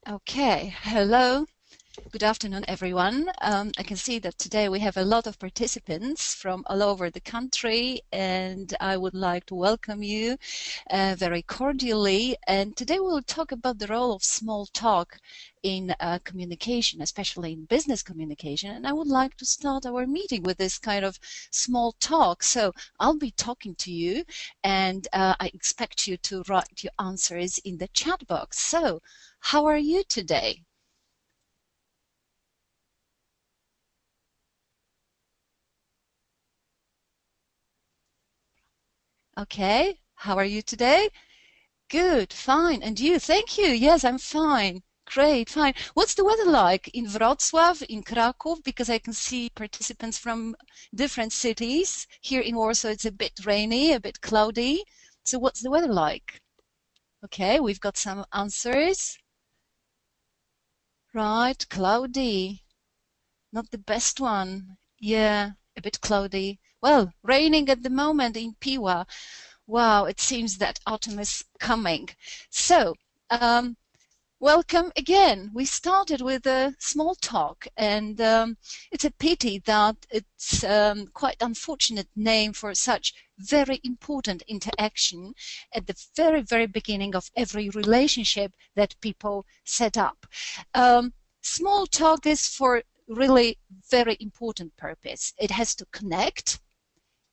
Okay, hello. Good afternoon, everyone. I can see that today we have a lot of participants from all over the country, and I would like to welcome you very cordially. And today we'll talk about the role of small talk in communication, especially in business communication. And I would like to start our meeting with this kind of small talk. So I'll be talking to you, and I expect you to write your answers in the chat box. So, how are you today? Okay, how are you today? Good, fine. And you? Thank you. Yes, I'm fine. Great, fine. What's the weather like in Wrocław, in Kraków? Because I can see participants from different cities. Here in Warsaw, it's a bit rainy, a bit cloudy. So what's the weather like? Okay, we've got some answers. Right, cloudy. Not the best one. Yeah, a bit cloudy. Well, raining at the moment in Piła. Wow, it seems that autumn is coming. So, welcome again. We started with a small talk, and it's a pity that it's quite unfortunate name for such very important interaction at the very, very beginning of every relationship that people set up. Small talk is for really very important purpose. It has to connect,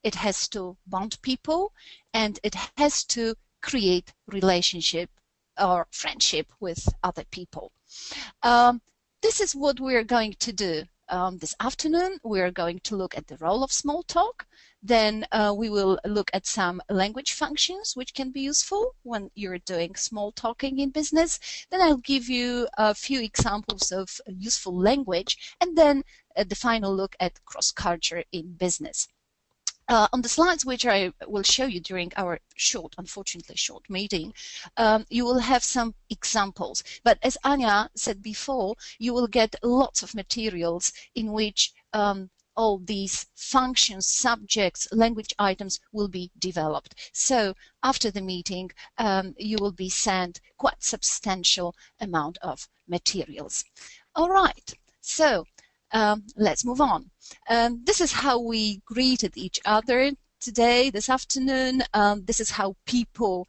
it has to bond people, and it has to create relationship or friendship with other people. This is what we're going to do. This afternoon, we're going to look at the role of small talk. Then we will look at some language functions which can be useful when you're doing small talking in business. Then I'll give you a few examples of useful language, and then the final look at cross-culture in business. On the slides which I will show you during our unfortunately short meeting, you will have some examples. But as Anya said before, you will get lots of materials in which all these functions, subjects, language items will be developed. So after the meeting, you will be sent quite substantial amount of materials. All right, so let's move on. This is how we greeted each other today, this afternoon. This is how people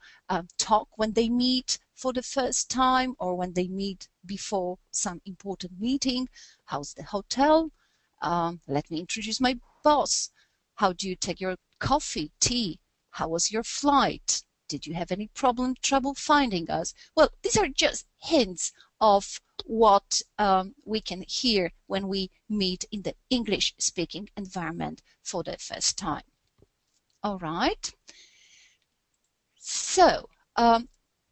talk when they meet for the first time or when they meet before some important meeting. How's the hotel? Let me introduce my boss. How do you take your coffee, tea? How was your flight? Did you have any trouble finding us? Well, these are just hints of what we can hear when we meet in the English-speaking environment for the first time. All right. So,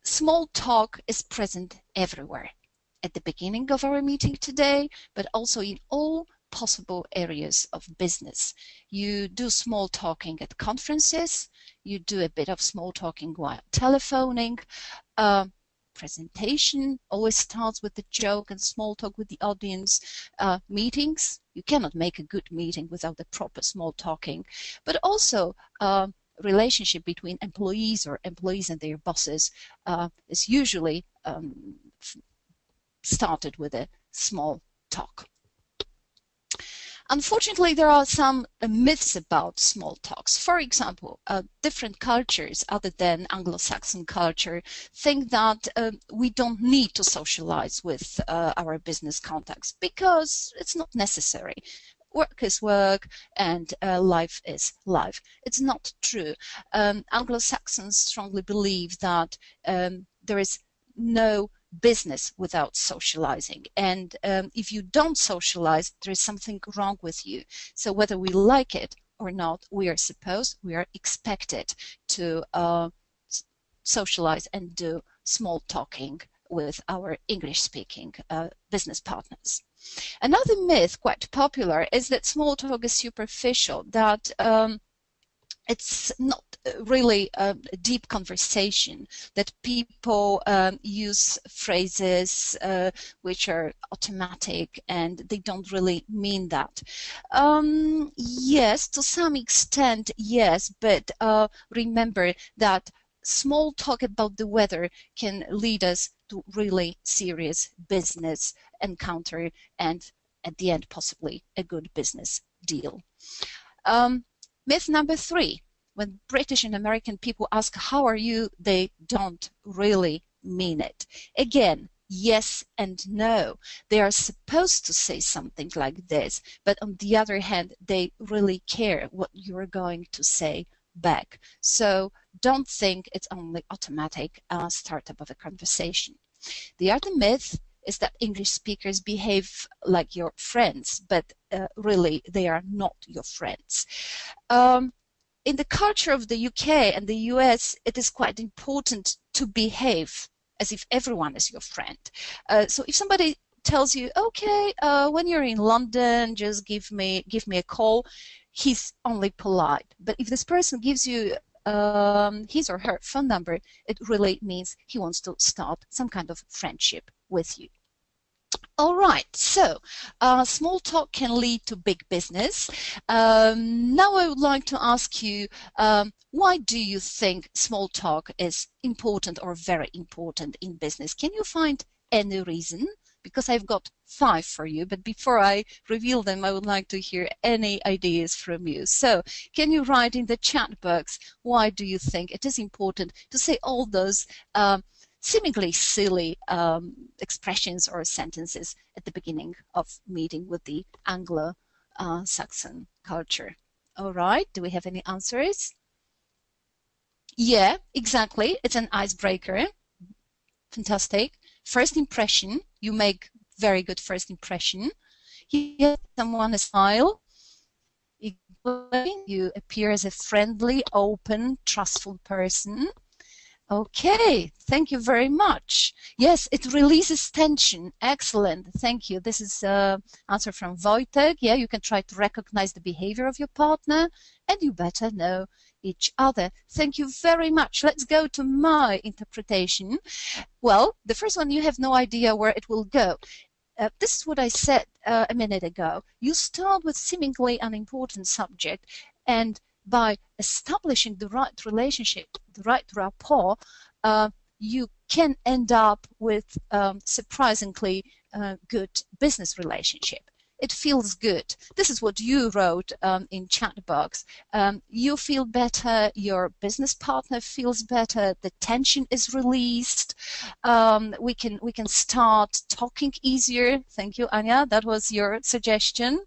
small talk is present everywhere. At the beginning of our meeting today, but also in all possible areas of business. You do small talking at conferences, you do a bit of small talking while telephoning. Presentation always starts with a joke and small talk with the audience. Meetings, you cannot make a good meeting without the proper small talking, but also relationship between employees or employees and their bosses is usually started with a small talk. Unfortunately, there are some myths about small talks. For example, different cultures other than Anglo-Saxon culture think that we don't need to socialize with our business contacts because it's not necessary. Work is work and life is life. It's not true. Anglo-Saxons strongly believe that there is no business without socializing, and if you don't socialize, there is something wrong with you. So whether we like it or not, we are expected to socialize and do small talking with our English-speaking business partners. Another myth, quite popular, is that small talk is superficial, that it's not really a deep conversation, that people use phrases which are automatic and they don't really mean that. Yes, to some extent, yes, but remember that small talk about the weather can lead us to really serious business encounter and at the end possibly a good business deal. Myth number 3. When British and American people ask, how are you, they don't really mean it. Again, yes and no. They are supposed to say something like this, but on the other hand, they really care what you're going to say back. So don't think it's only automatic startup of a conversation. The other myth is that English speakers behave like your friends, but really they are not your friends. In the culture of the UK and the US, it is quite important to behave as if everyone is your friend. So if somebody tells you, okay, when you're in London, just give me a call, he's only polite. But if this person gives you his or her phone number, it really means he wants to start some kind of friendship with you. All right, so small talk can lead to big business. Now I would like to ask you, why do you think small talk is important or very important in business? Can you find any reason? Because I've got 5 for you, but before I reveal them, I would like to hear any ideas from you. So can you write in the chat box, why do you think it is important to say all those seemingly silly expressions or sentences at the beginning of meeting with the Anglo-Saxon culture? All right, do we have any answers? Yeah, exactly. It's an icebreaker. Fantastic. First impression, you make very good first impression. You give someone a smile. You appear as a friendly, open, trustful person. Okay, thank you very much. Yes, it releases tension. Excellent, thank you. This is an answer from Wojtek. Yeah, you can try to recognize the behavior of your partner and you better know each other. Thank you very much. Let's go to my interpretation. Well, the first one, you have no idea where it will go. This is what I said a minute ago. You start with seemingly unimportant subject, and by establishing the right relationship, the right rapport, you can end up with surprisingly good business relationship. It feels good. This is what you wrote in chat box. You feel better, your business partner feels better, the tension is released, we can start talking easier. Thank you, Anya, that was your suggestion.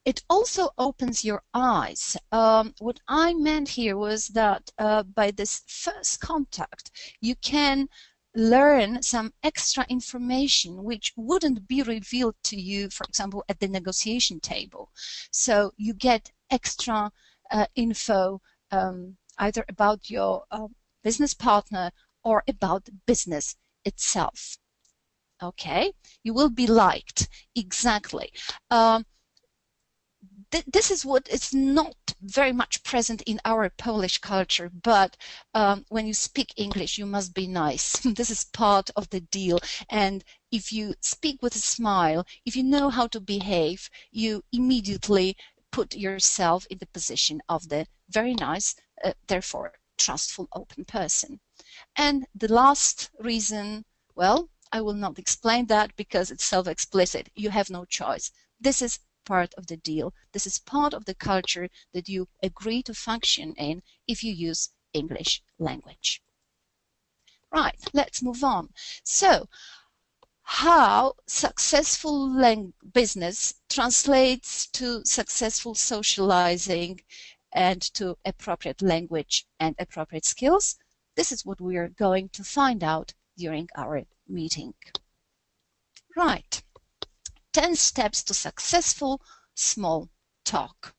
It also opens your eyes. What I meant here was that by this first contact, you can learn some extra information which wouldn't be revealed to you, for example, at the negotiation table. So you get extra info either about your business partner or about business itself. Okay, you will be liked. Exactly. This is what is not very much present in our Polish culture, but when you speak English, you must be nice. This is part of the deal. And if you speak with a smile, if you know how to behave, you immediately put yourself in the position of the very nice, therefore trustful, open person. And the last reason, well, I will not explain that because it's self-explicit. You have no choice. This is part of the deal. This is part of the culture that you agree to function in if you use English language. Right, let's move on. So, how successful business translates to successful socializing and to appropriate language and appropriate skills? This is what we are going to find out during our meeting. Right. 10 steps to successful small talk.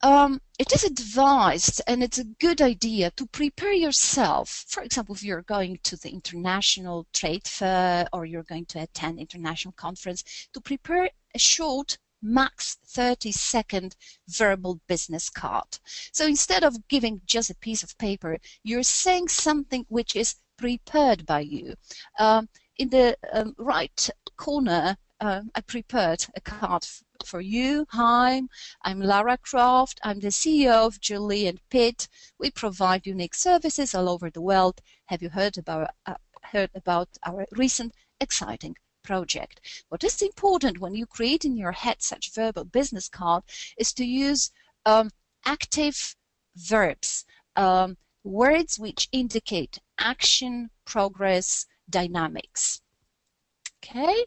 It is advised and it's a good idea to prepare yourself. For example, if you're going to the international trade fair or you're going to attend international conference, to prepare a short, max 30-second verbal business card. So instead of giving just a piece of paper, you're saying something which is prepared by you. In the right corner, I prepared a card for you. Hi, I'm Lara Croft. I'm the CEO of Julie and Pitt. We provide unique services all over the world. Have you heard about our recent exciting project? What is important when you create in your head such verbal business card is to use active verbs, words which indicate action, progress, dynamics. Okay?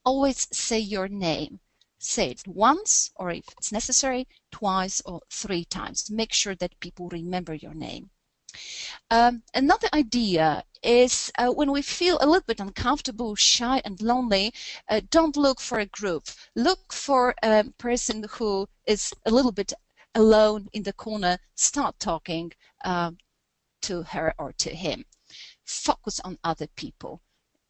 Always say your name. Say it once, or if it's necessary, twice or 3 times. Make sure that people remember your name. Another idea is when we feel a little bit uncomfortable, shy and lonely, don't look for a group. Look for a person who is a little bit alone in the corner. Start talking to her or to him. Focus on other people.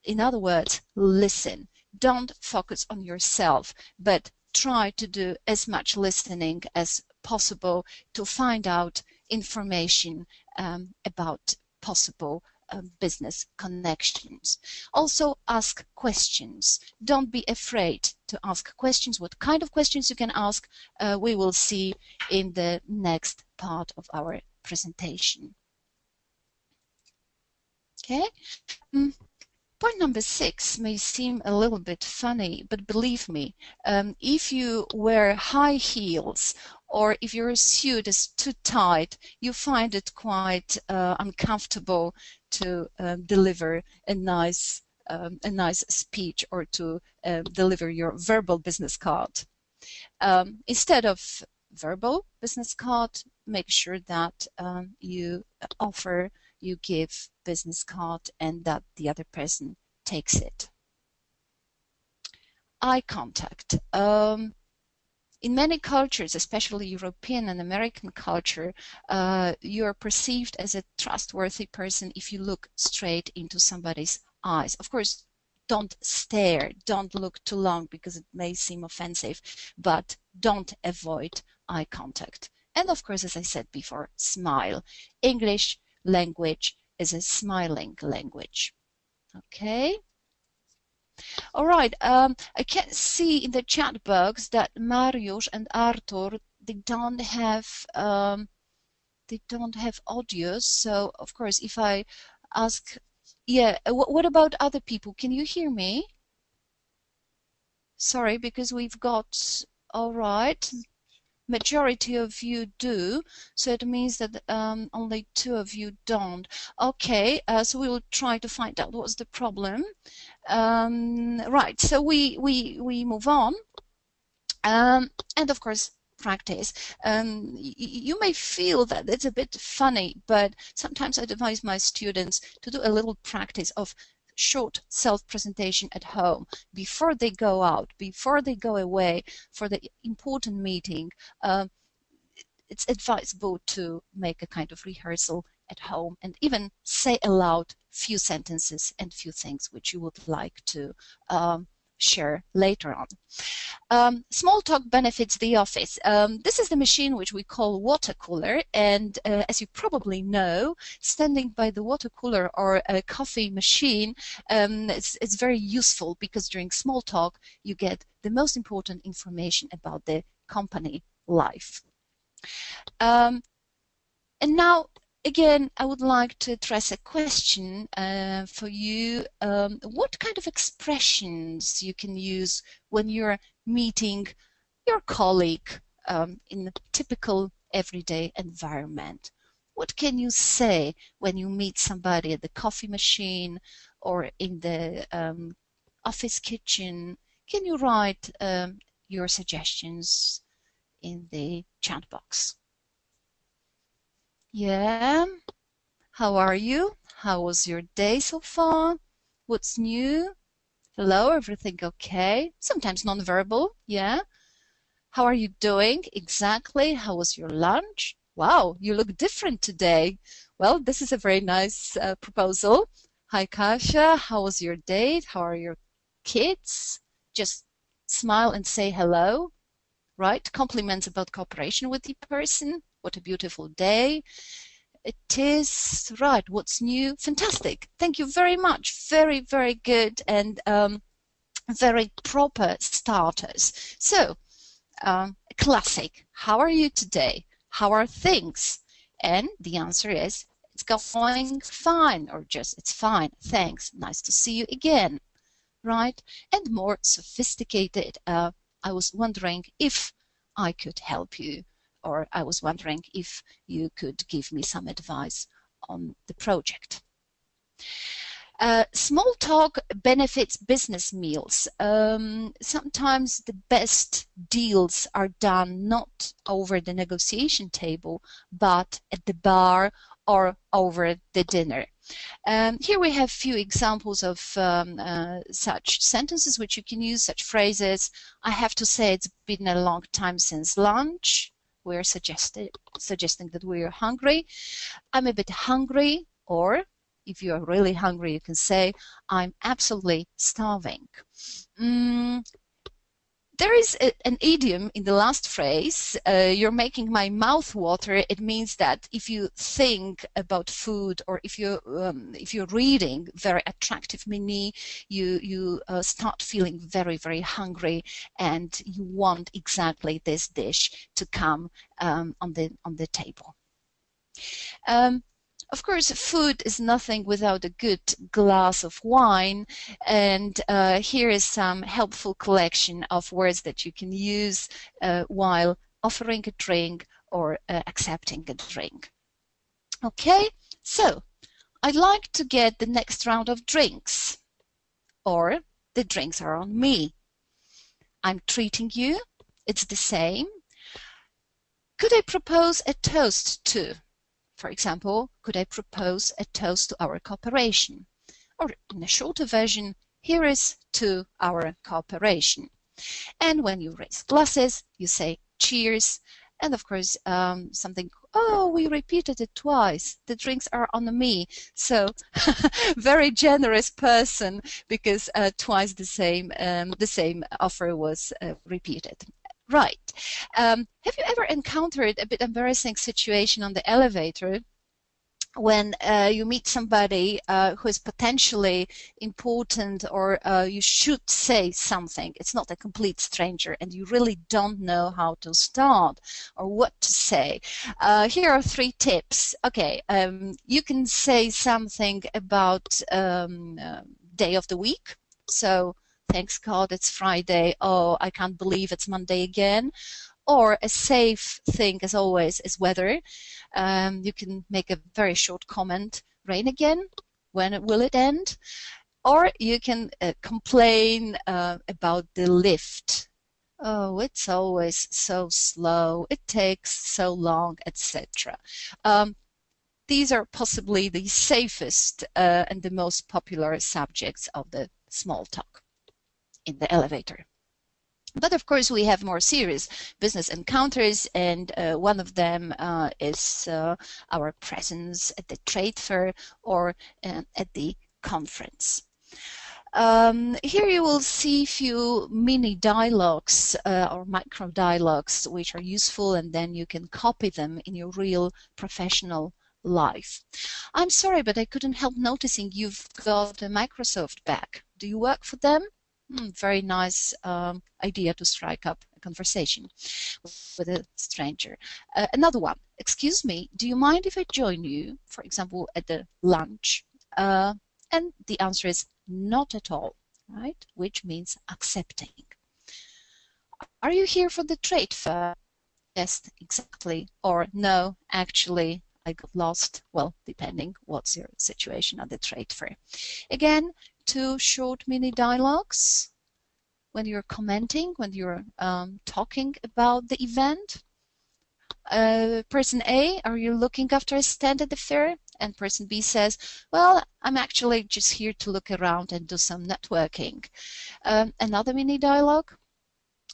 In other words, listen. Don't focus on yourself, but try to do as much listening as possible to find out information about possible business connections. Also, ask questions. Don't be afraid to ask questions. What kind of questions you can ask, we will see in the next part of our presentation. Okay. Point number 6 may seem a little bit funny, but believe me, if you wear high heels or if your suit is too tight, you find it quite uncomfortable to deliver a nice speech or to deliver your verbal business card. Instead of verbal business card, make sure that you give business card and that the other person takes it. Eye contact. In many cultures, especially European and American culture, you are perceived as a trustworthy person if you look straight into somebody's eyes. Of course, don't stare, don't look too long because it may seem offensive, but don't avoid eye contact. And of course, as I said before, smile. English language is a smiling language. Okay. All right. I can see in the chat box that Mariusz and Artur, they don't have audio. So of course, if I ask, yeah, what about other people? Can you hear me? Sorry, because we've got, all right. Majority of you do, so it means that only 2 of you don't. Okay, so we will try to find out what's the problem. Right, so we move on, and of course practice. You may feel that it's a bit funny, but sometimes I advise my students to do a little practice of short self-presentation at home before they go out, before they go away for the important meeting. It's advisable to make a kind of rehearsal at home and even say aloud few sentences and few things which you would like to share later on. Small talk benefits the office. This is the machine which we call water cooler, and as you probably know, standing by the water cooler or a coffee machine, it's very useful because during small talk you get the most important information about the company life. And now, again, I would like to address a question for you. What kind of expressions you can use when you're meeting your colleague in a typical everyday environment? What can you say when you meet somebody at the coffee machine or in the office kitchen? Can you write your suggestions in the chat box? Yeah. How are you? How was your day so far? What's new? Hello, everything okay? Sometimes non-verbal, yeah. How are you doing? Exactly. How was your lunch? Wow, you look different today. Well, this is a very nice proposal. Hi, Kasia. How was your date? How are your kids? Just smile and say hello, right? Compliments about cooperation with the person. What a beautiful day it is. Right, what's new? Fantastic. Thank you very much. Very, very good and very proper starters. So a classic. How are you today? How are things? And the answer is, it's going fine, or just, it's fine, thanks, nice to see you again, right? And more sophisticated, I was wondering if I could help you, or I was wondering if you could give me some advice on the project. Small talk benefits business meals. Sometimes the best deals are done not over the negotiation table, but at the bar or over the dinner. Here we have few examples of such sentences which you can use, such phrases. I have to say it's been a long time since lunch. We're suggesting that we're hungry. I'm a bit hungry, or if you are really hungry, you can say, I'm absolutely starving. There is an idiom in the last phrase, you're making my mouth water. It means that if you think about food, or if you're reading very attractive menu, you start feeling very, very hungry, and you want exactly this dish to come on the table. Of course, food is nothing without a good glass of wine, and here is some helpful collection of words that you can use while offering a drink or accepting a drink. Okay, so I'd like to get the next round of drinks, or the drinks are on me. I'm treating you, it's the same. Could I propose a toast to? For example, could I propose a toast to our cooperation? Or in a shorter version, here is to our cooperation. And when you raise glasses, you say cheers. And of course, something, oh, we repeated it twice. The drinks are on me. So very generous person, because twice the same offer was repeated. Right. Have you ever encountered a bit embarrassing situation on the elevator when you meet somebody who is potentially important, or you should say something? It's not a complete stranger, and you really don't know how to start or what to say. Here are 3 tips. Okay, you can say something about day of the week. So, thanks God it's Friday. Oh, I can't believe it's Monday again. Or a safe thing, as always, is weather. You can make a very short comment. Rain again? When will it end? Or you can complain about the lift. Oh, it's always so slow. It takes so long, etc. These are possibly the safest and the most popular subjects of the small talk in the elevator. But of course, we have more serious business encounters, and one of them is our presence at the trade fair or at the conference. Here you will see few mini dialogues or micro dialogues which are useful, and then you can copy them in your real professional life. I'm sorry, but I couldn't help noticing you've got a Microsoft bag. Do you work for them? Very nice idea to strike up a conversation with a stranger. Another one. Excuse me, do you mind if I join you, for example, at the lunch? And the answer is not at all, right? Which means accepting. Are you here for the trade fair? Yes, exactly. Or no, actually, I got lost. Well, depending what's your situation at the trade fair. Again, 2 short mini dialogues when you're commenting, when you're talking about the event. Person A, are you looking after a stand at the fair? And person B says, well, I'm actually just here to look around and do some networking. Another mini dialogue.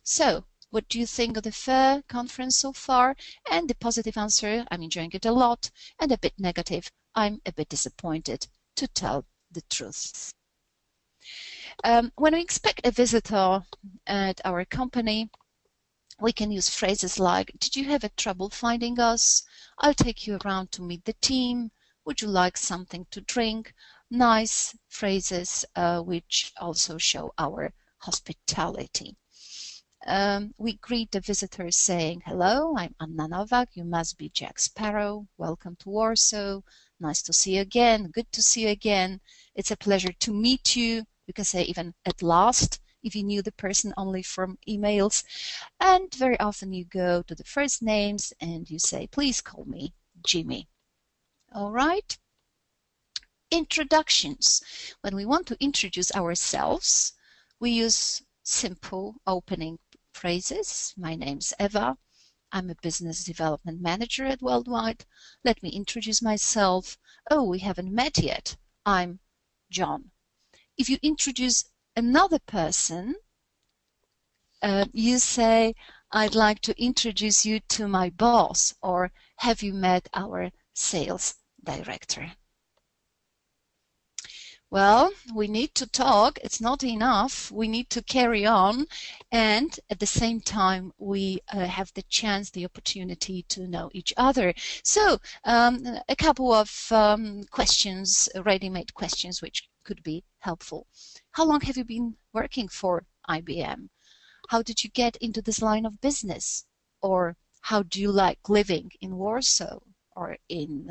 So, what do you think of the fair conference so far? And the positive answer, I'm enjoying it a lot. And a bit negative, I'm a bit disappointed, to tell the truth. When we expect a visitor at our company, we can use phrases like, did you have a trouble finding us? I'll take you around to meet the team. Would you like something to drink? Nice phrases which also show our hospitality. we greet the visitors saying, "Hello, I'm Anna Nowak. You must be Jack Sparrow. Welcome to Warsaw. Nice to see you again. Good to see you again. It's a pleasure to meet you." You can say even "at last" if you knew the person only from emails. And very often you go to the first names and you say, "Please call me Jimmy." All right. Introductions. When we want to introduce ourselves, we use simple opening phrases. "My name's Eva. I'm a business development manager at Worldwide. Let me introduce myself. Oh, we haven't met yet. I'm John." If you introduce another person, you say, "I'd like to introduce you to my boss," or "Have you met our sales director?" Well, we need to talk. It's not enough. We need to carry on. And at the same time, we have the chance, the opportunity to know each other. So a couple of questions, ready-made questions, which could be helpful. How long have you been working for IBM? How did you get into this line of business? Or how do you like living in Warsaw or in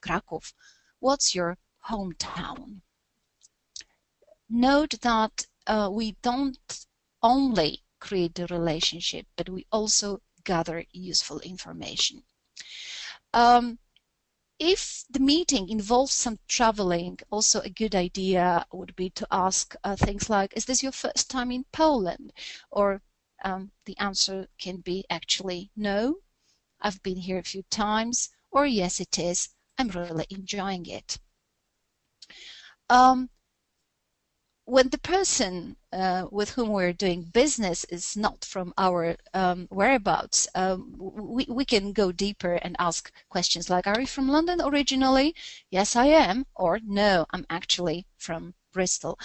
Kraków? What's your hometown? Note that we don't only create the relationship, but we also gather useful information. If the meeting involves some traveling, also a good idea would be to ask things like, "Is this your first time in Poland?" Or the answer can be actually, "No, I've been here a few times," or "Yes, it is. I'm really enjoying it." When the person with whom we're doing business is not from our whereabouts, we can go deeper and ask questions like, "Are you from London originally?" "Yes, I am." Or, "No, I'm actually from Bristol."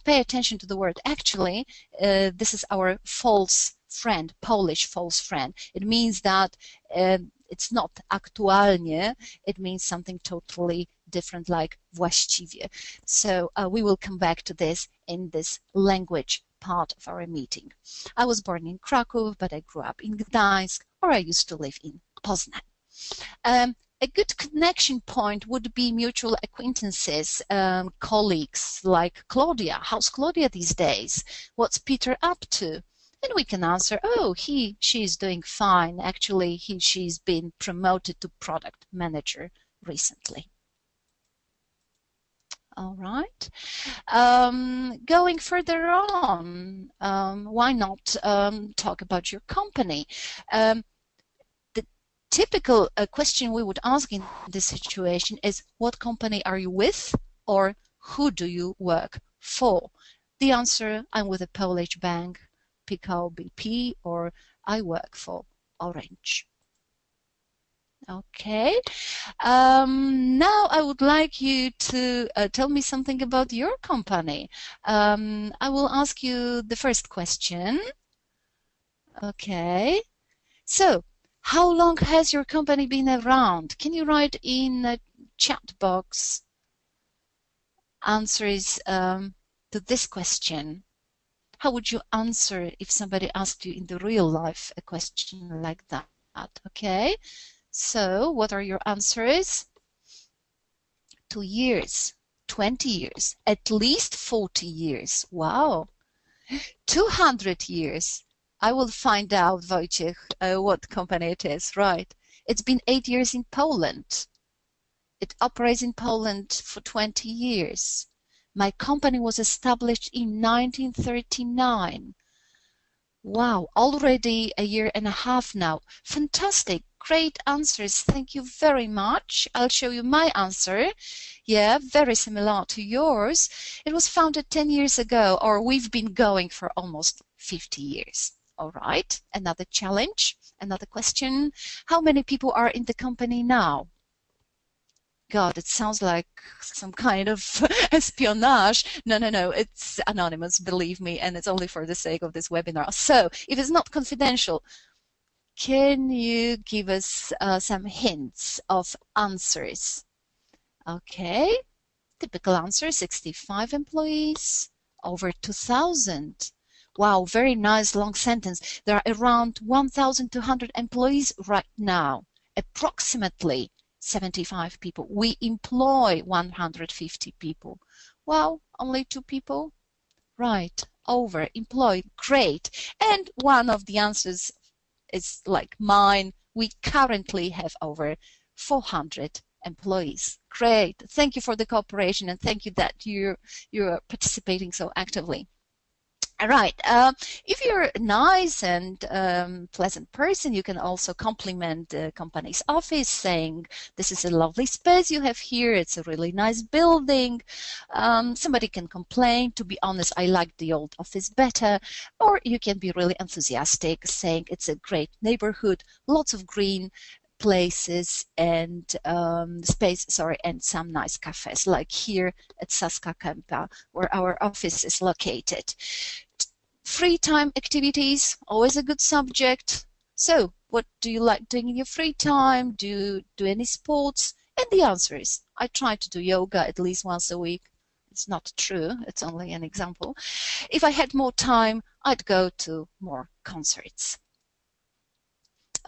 Pay attention to the word "actually." This is our false friend, Polish false friend. It means that it's not aktualnie. It means something totally different, like właściwie. So we will come back to this in this language part of our meeting. "I was born in Kraków, but I grew up in Gdańsk," or "I used to live in Poznań." A good connection point would be mutual acquaintances, colleagues like Claudia. "How's Claudia these days? What's Peter up to?" And we can answer, "Oh, she's doing fine. Actually, she's been promoted to product manager recently." All right. Going further on, why not talk about your company? The typical question we would ask in this situation is, "What company are you with?" or "Who do you work for?" The answer, "I'm with a Polish bank, PKO BP," or "I work for Orange." Okay. Now I would like you to tell me something about your company. I will ask you the first question. Okay. So, how long has your company been around? Can you write in a chat box answers to this question? How would you answer if somebody asked you in the real life a question like that? Okay. So, what are your answers? 2 years, 20 years, at least 40 years. Wow. 200 years. I will find out, Wojciech, what company it is. Right. It's been 8 years in Poland. It operates in Poland for 20 years. My company was established in 1939. Wow, already a year and a half now. Fantastic. Great answers. Thank you very much. I'll show you my answer. Yeah, very similar to yours. It was founded 10 years ago, or we've been going for almost 50 years. All right, another challenge, another question. How many people are in the company now? God, it sounds like some kind of espionage. No, it's anonymous, believe me, and it's only for the sake of this webinar. So, if it's not confidential, can you give us some hints of answers? Okay, typical answer, 65 employees, over 2,000. Wow, very nice long sentence. There are around 1,200 employees right now, approximately 75 people. We employ 150 people. Wow, only 2 people? Right, over, employed, great. And one of the answers is like mine. We currently have over 400 employees. Great. Thank you for the cooperation, and thank you that you're participating so actively. All right. If you're a nice and pleasant person, you can also compliment the company's office, saying, this is a lovely space you have here. It's a really nice building. Somebody can complain, to be honest, I like the old office better. Or you can be really enthusiastic, saying it's a great neighborhood, lots of green places and space, and some nice cafes, like here at Saska Kempa, where our office is located. Free time activities, always a good subject. So, what do you like doing in your free time? Do you do any sports? And the answer is, I try to do yoga at least once a week. It's not true, it's only an example. If I had more time, I'd go to more concerts.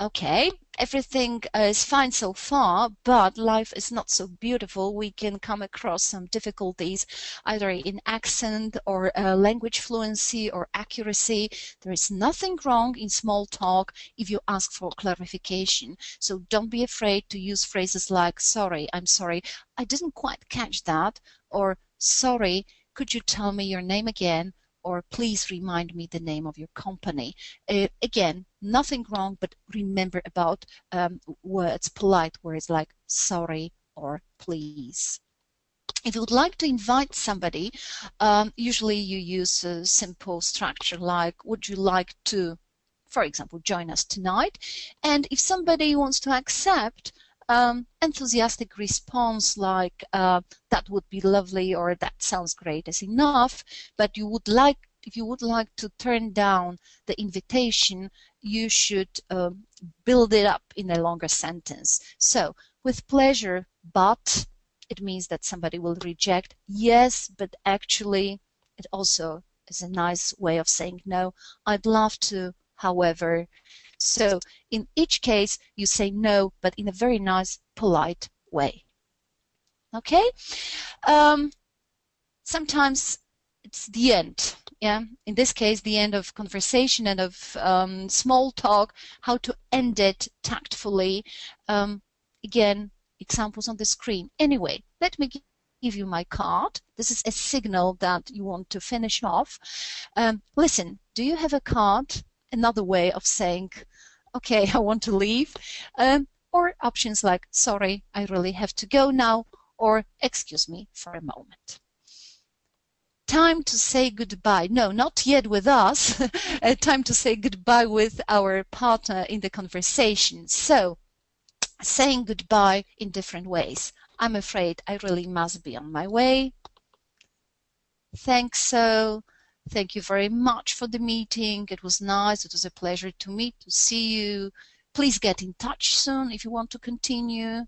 Okay, everything is fine so far, but life is not so beautiful. We can come across some difficulties either in accent or language fluency or accuracy. There is nothing wrong in small talk if you ask for clarification. So don't be afraid to use phrases like, sorry, I'm sorry, I didn't quite catch that, or sorry, could you tell me your name again? Or please remind me the name of your company. Again, nothing wrong, but remember about words, polite words like sorry or please. If you would like to invite somebody, usually you use a simple structure like, would you like to, for example, join us tonight? And if somebody wants to accept, enthusiastic response like that would be lovely or that sounds great is enough, but if you would like to turn down the invitation, you should build it up in a longer sentence. So, with pleasure, but it means that somebody will reject. Yes, but actually, it also is a nice way of saying no. I'd love to, however. So in each case, you say no, but in a very nice, polite way. Okay? Sometimes it's the end. Yeah. In this case, the end of conversation and of small talk. How to end it tactfully. Again, examples on the screen. Anyway, let me give you my card. This is a signal that you want to finish off. Listen, do you have a card? Another way of saying, okay, I want to leave. Or options like, sorry, I really have to go now, or excuse me for a moment. Time to say goodbye. No, not yet with us. Time to say goodbye with our partner in the conversation. So, saying goodbye in different ways. I'm afraid I really must be on my way. Thanks so. Thank you very much for the meeting. It was nice. It was a pleasure to see you. Please get in touch soon if you want to continue.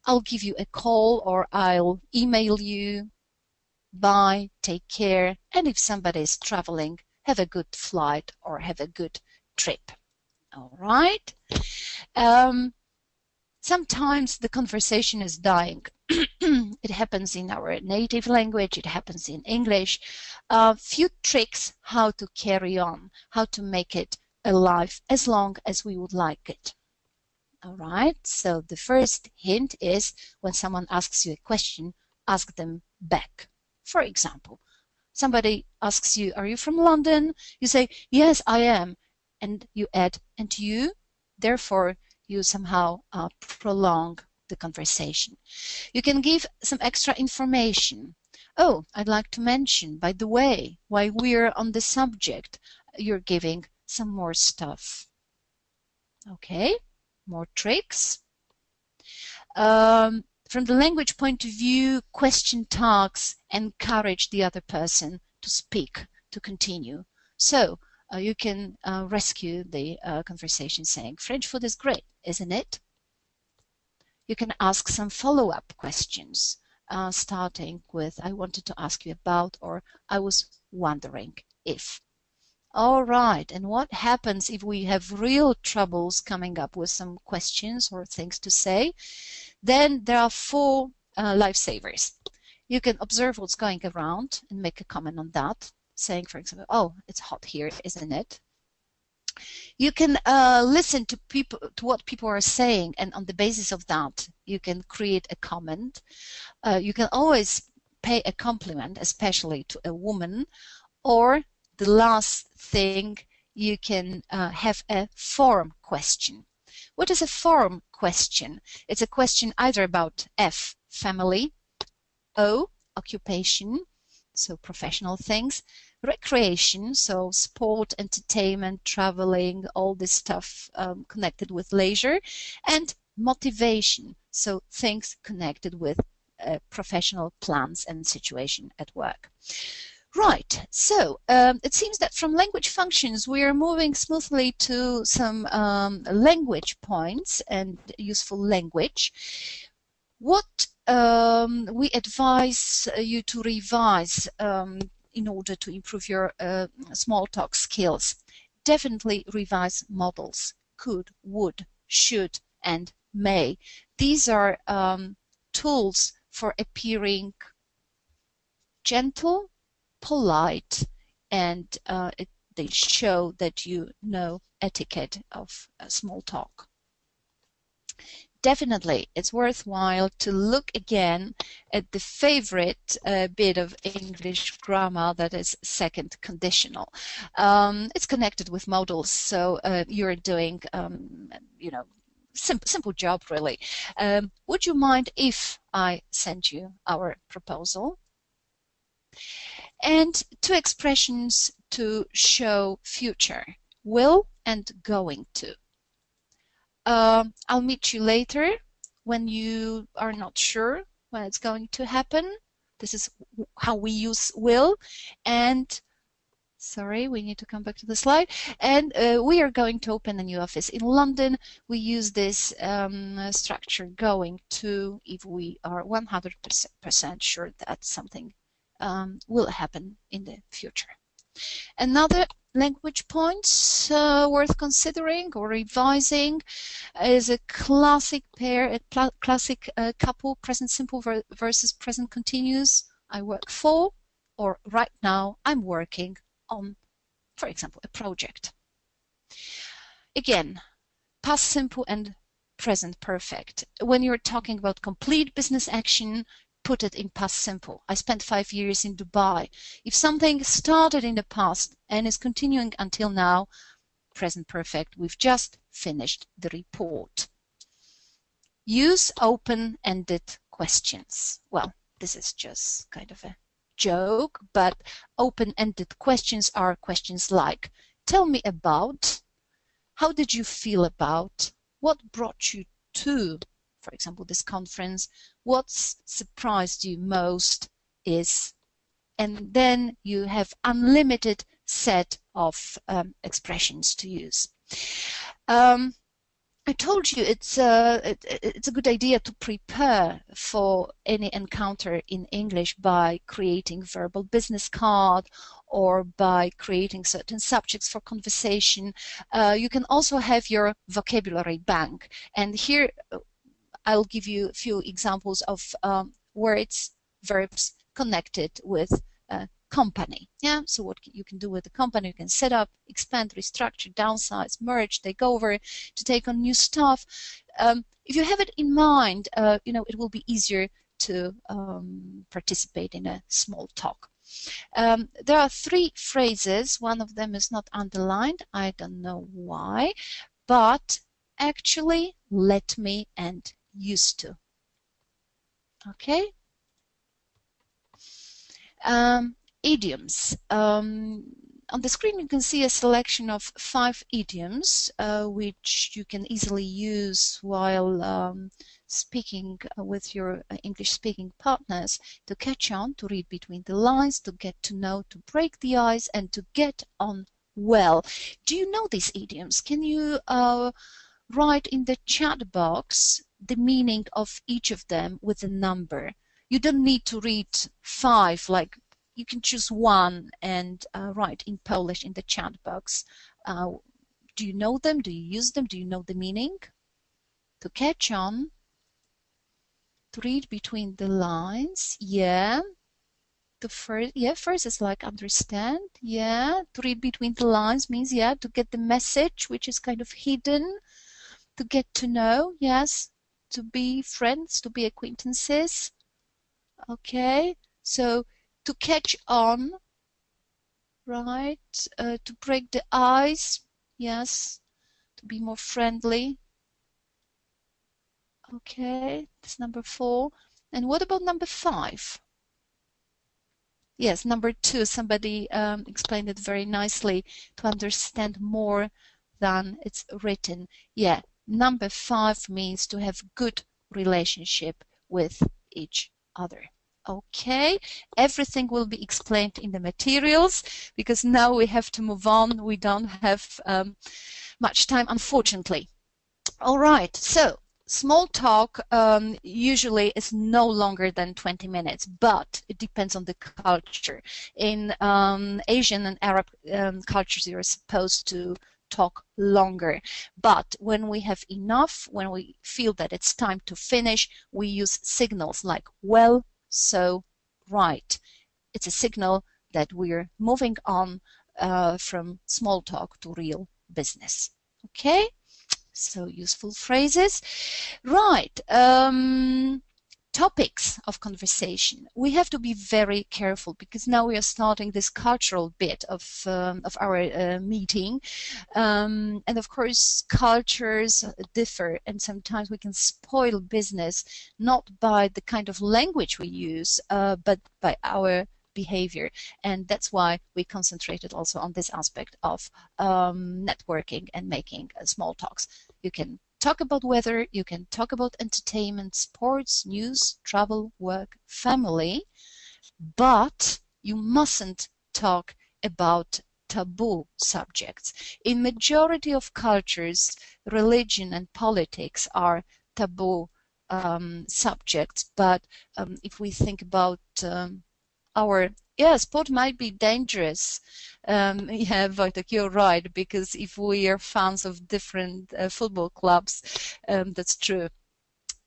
I'll give you a call or I'll email you. Bye, take care. And if somebody is traveling, have a good flight or have a good trip. All right? Sometimes the conversation is dying. It happens in our native language, it happens in English. Few tricks how to carry on, how to make it alive as long as we would like it. All right, so the first hint is when someone asks you a question, ask them back. For example, somebody asks you, are you from London? You say, yes, I am. And you add, and you? Therefore, you somehow prolong the conversation. You can give some extra information. Oh, I'd like to mention, by the way, while we're on the subject, you're giving some more stuff. Okay, more tricks. From the language point of view, question tags encourage the other person to speak, to continue. So you can rescue the conversation saying, French food is great, isn't it? You can ask some follow-up questions, starting with, I wanted to ask you about, or I was wondering if. All right, and what happens if we have real troubles coming up with some questions or things to say? Then there are 4 lifesavers. You can observe what's going around and make a comment on that, saying, for example, oh, it's hot here, isn't it? You can listen to what people are saying, and on the basis of that, you can create a comment. You can always pay a compliment, especially to a woman, or the last thing, you can have a form question. What is a form question? It's a question either about F, family, O, occupation, so professional things, recreation, so sport, entertainment, traveling, all this stuff connected with leisure, and motivation, so things connected with professional plans and situation at work. Right, so it seems that from language functions we are moving smoothly to some language points and useful language. What we advise you to revise in order to improve your small talk skills. Definitely revise modals: could, would, should, and may. These are tools for appearing gentle, polite, and they show that you know etiquette of small talk. Definitely, it's worthwhile to look again at the favorite bit of English grammar, that is second conditional. It's connected with modals, so you're doing, you know, simple job really. Would you mind if I sent you our proposal? And 2 expressions to show future: will and going to. I'll meet you later when you are not sure when it's going to happen. This is how we use will. And sorry, we need to come back to the slide. And we are going to open a new office in London. We use this structure going to if we are 100% sure that something will happen in the future. Another language point worth considering or revising is a classic pair, a classic couple, present simple versus present continuous. I work for, or right now I'm working on, for example, a project. Again, past simple and present perfect. When you're talking about complete business action, put it in past simple. I spent 5 years in Dubai. If something started in the past and is continuing until now, present perfect. We've just finished the report. Use open-ended questions. Well, this is just kind of a joke, but open-ended questions are questions like, tell me about, how did you feel about, what brought you to, for example, this conference, what's surprised you most is, and then you have unlimited set of expressions to use. I told you it's a good idea to prepare for any encounter in English by creating verbal business card or by creating certain subjects for conversation. You can also have your vocabulary bank, and here I'll give you a few examples of words, verbs connected with company. Yeah, so what you can do with the company, you can set up, expand, restructure, downsize, merge, take over, to take on new stuff. If you have it in mind, you know, it will be easier to participate in a small talk. There are 3 phrases. One of them is not underlined. I don't know why, but actually, let me and used to. Okay. Idioms. On the screen you can see a selection of 5 idioms which you can easily use while speaking with your English-speaking partners to catch on, to read between the lines, to get to know, to break the ice, and to get on well. Do you know these idioms? Can you write in the chat box the meaning of each of them with a number? You don't need to read 5 like you can choose one and write in Polish in the chat box. Do you know them? Do you use them? Do you know the meaning? To catch on, to read between the lines, yeah. First is like understand, yeah. To read between the lines means, yeah, to get the message, which is kind of hidden. To get to know, yes. To be friends, to be acquaintances. Okay, so to catch on, right? To break the ice, yes. To be more friendly. Okay, that's number 4. And what about number 5? Yes, number 2, somebody explained it very nicely, to understand more than it's written. Yeah, number 5 means to have good relationship with each other. Okay, everything will be explained in the materials, because now we have to move on. We don't have much time, unfortunately. All right, so small talk usually is no longer than 20 minutes, but it depends on the culture. In Asian and Arab cultures, you're supposed to talk longer. But when we have enough, when we feel that it's time to finish, we use signals like well, so, right. It's a signal that we're moving on from small talk to real business. Okay? So useful phrases. Right. Topics of conversation. We have to be very careful, because now we are starting this cultural bit of our meeting. And of course, cultures differ, and sometimes we can spoil business not by the kind of language we use, but by our behavior. And that's why we concentrated also on this aspect of networking and making small talks. You can talk about weather, you can talk about entertainment, sports, news, travel, work, family, but you mustn't talk about taboo subjects. In majority of cultures, religion and politics are taboo subjects, but if we think about sport might be dangerous. Yeah, Wojtek, you're right, because if we are fans of different football clubs, that's true.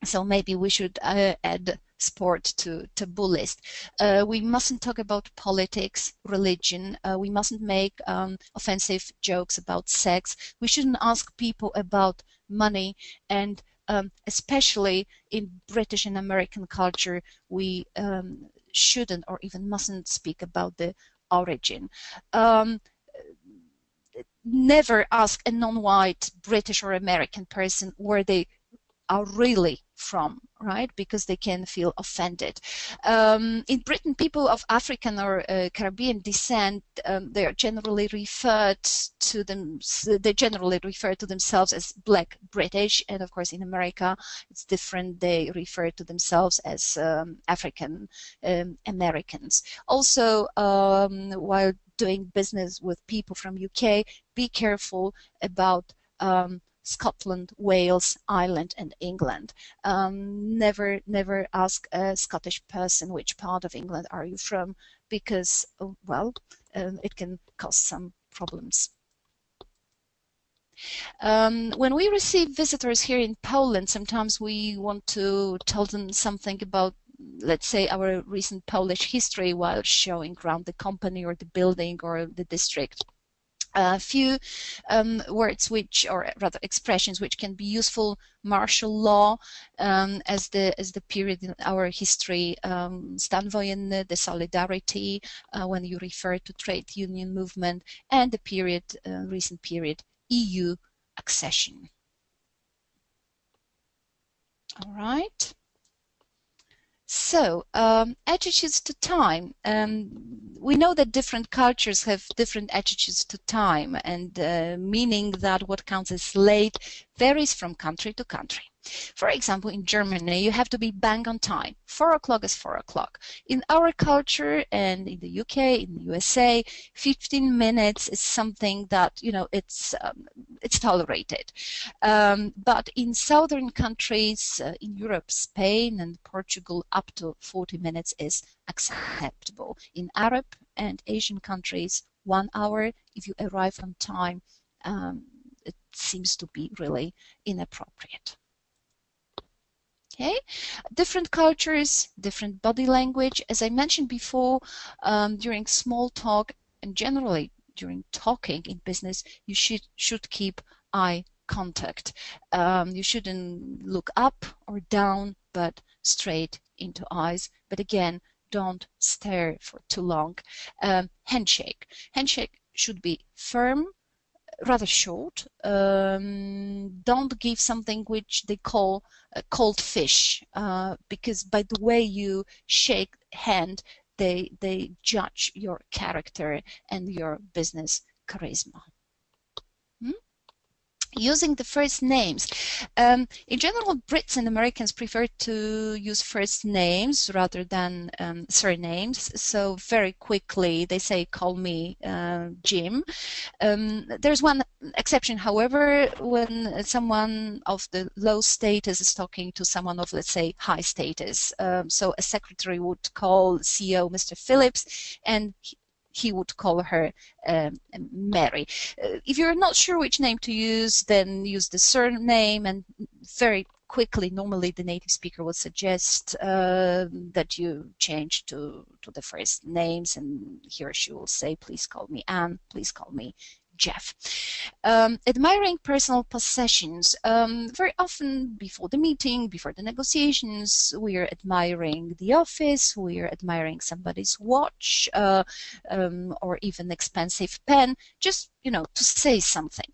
So maybe we should add sport to taboo list. We mustn't talk about politics, religion. We mustn't make offensive jokes about sex. We shouldn't ask people about money, and especially in British and American culture, we shouldn't or even mustn't speak about the origin. Never ask a non-white British or American person where they are really from, right? Because they can feel offended. In Britain, people of African or Caribbean descent, they are generally referred to they generally refer to themselves as Black British, and of course in America it's different. They refer to themselves as African Americans. Also, while doing business with people from UK, be careful about Scotland, Wales, Ireland, and England. Never ask a Scottish person which part of England are you from, because, well, it can cause some problems. When we receive visitors here in Poland, sometimes we want to tell them something about, let's say, our recent Polish history while showing around the company or the building or the district. A few words which, or rather expressions which can be useful: martial law as the period in our history, stan wojenny, the solidarity when you refer to trade union movement, and the period, recent period, EU accession. All right. So, attitudes to time. We know that different cultures have different attitudes to time, and meaning that what counts as late varies from country to country. For example, in Germany, you have to be bang on time. 4 o'clock is 4 o'clock. In our culture and in the UK, in the USA, 15 minutes is something that, you know, it's tolerated. But in southern countries, in Europe, Spain and Portugal, up to 40 minutes is acceptable. In Arab and Asian countries, 1 hour, if you arrive on time, it seems to be really inappropriate. Okay, different cultures, different body language. As I mentioned before, during small talk and generally during talking in business, you should keep eye contact. You shouldn't look up or down, but straight into eyes. But again, don't stare for too long. Handshake. Handshake should be firm, rather short. Don't give something which they call a cold fish, because by the way you shake hand, they judge your character and your business charisma. Using the first names. In general, Brits and Americans prefer to use first names rather than surnames. So very quickly they say, call me Jim. There's one exception, however, when someone of the low status is talking to someone of, let's say, high status. So a secretary would call CEO Mr. Phillips, and he would call her Mary. If you're not sure which name to use, then use the surname, and very quickly, normally the native speaker would suggest that you change to the first names, and he or she will say, please call me Anne, please call me Jeff. Admiring personal possessions. Very often before the meeting, before the negotiations, we are admiring the office, we are admiring somebody's watch, or even expensive pen, just, you know, to say something.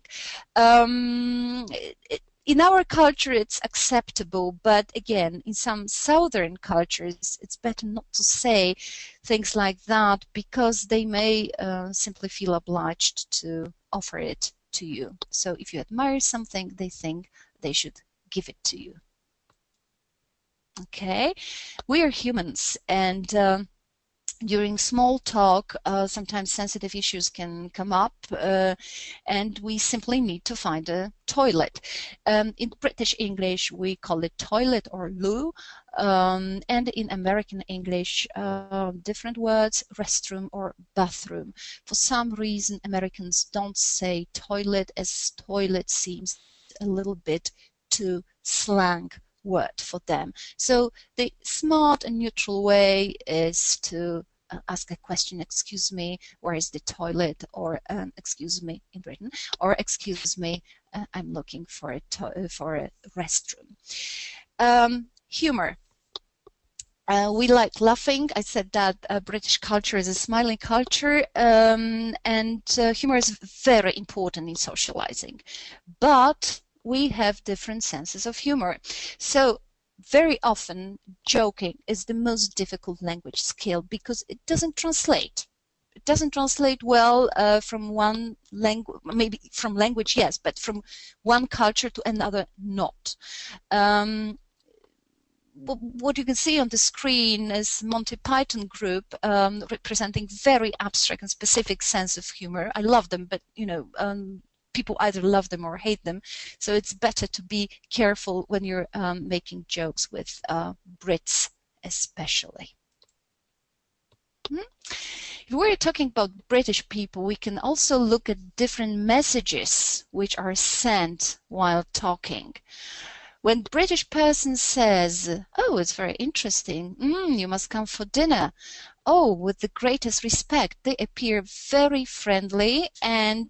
In our culture, it's acceptable, but again, in some southern cultures, it's better not to say things like that, because they may simply feel obliged to offer it to you. So if you admire something, they think they should give it to you. Okay, we are humans, and during small talk, sometimes sensitive issues can come up, and we simply need to find a toilet. In British English, we call it toilet or loo, and in American English, different words, restroom or bathroom. For some reason, Americans don't say toilet, as toilet seems a little bit too slang word for them. So the smart and neutral way is to ask a question, excuse me, where is the toilet, or excuse me, in Britain, or excuse me, I'm looking for a restroom. Humor. We like laughing. I said that British culture is a smiling culture, and humor is very important in socializing. But we have different senses of humor. So very often joking is the most difficult language skill, because it doesn't translate. It doesn't translate well from one language, maybe from language, yes, but from one culture to another, not. What you can see on the screen is Monty Python group representing very abstract and specific sense of humor. I love them, but you know, people either love them or hate them, so it's better to be careful when you're making jokes with Brits especially. If we're talking about British people, we can also look at different messages which are sent while talking. When British person says, oh, it's very interesting, you must come for dinner, oh, with the greatest respect, they appear very friendly, and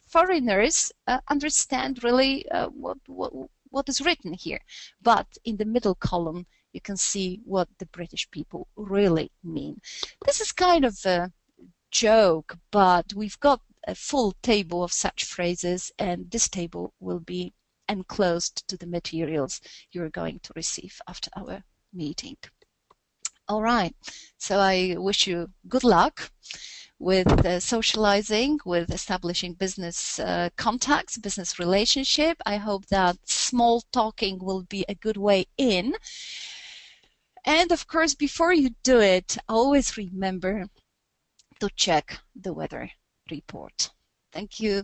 foreigners understand really what is written here. But in the middle column, you can see what the British people really mean. This is kind of a joke, but we've got a full table of such phrases, and this table will be enclosed to the materials you're going to receive after our meeting. All right, so I wish you good luck with socializing, with establishing business contacts, business relationship. I hope that small talking will be a good way in. And of course, before you do it, always remember to check the weather report. Thank you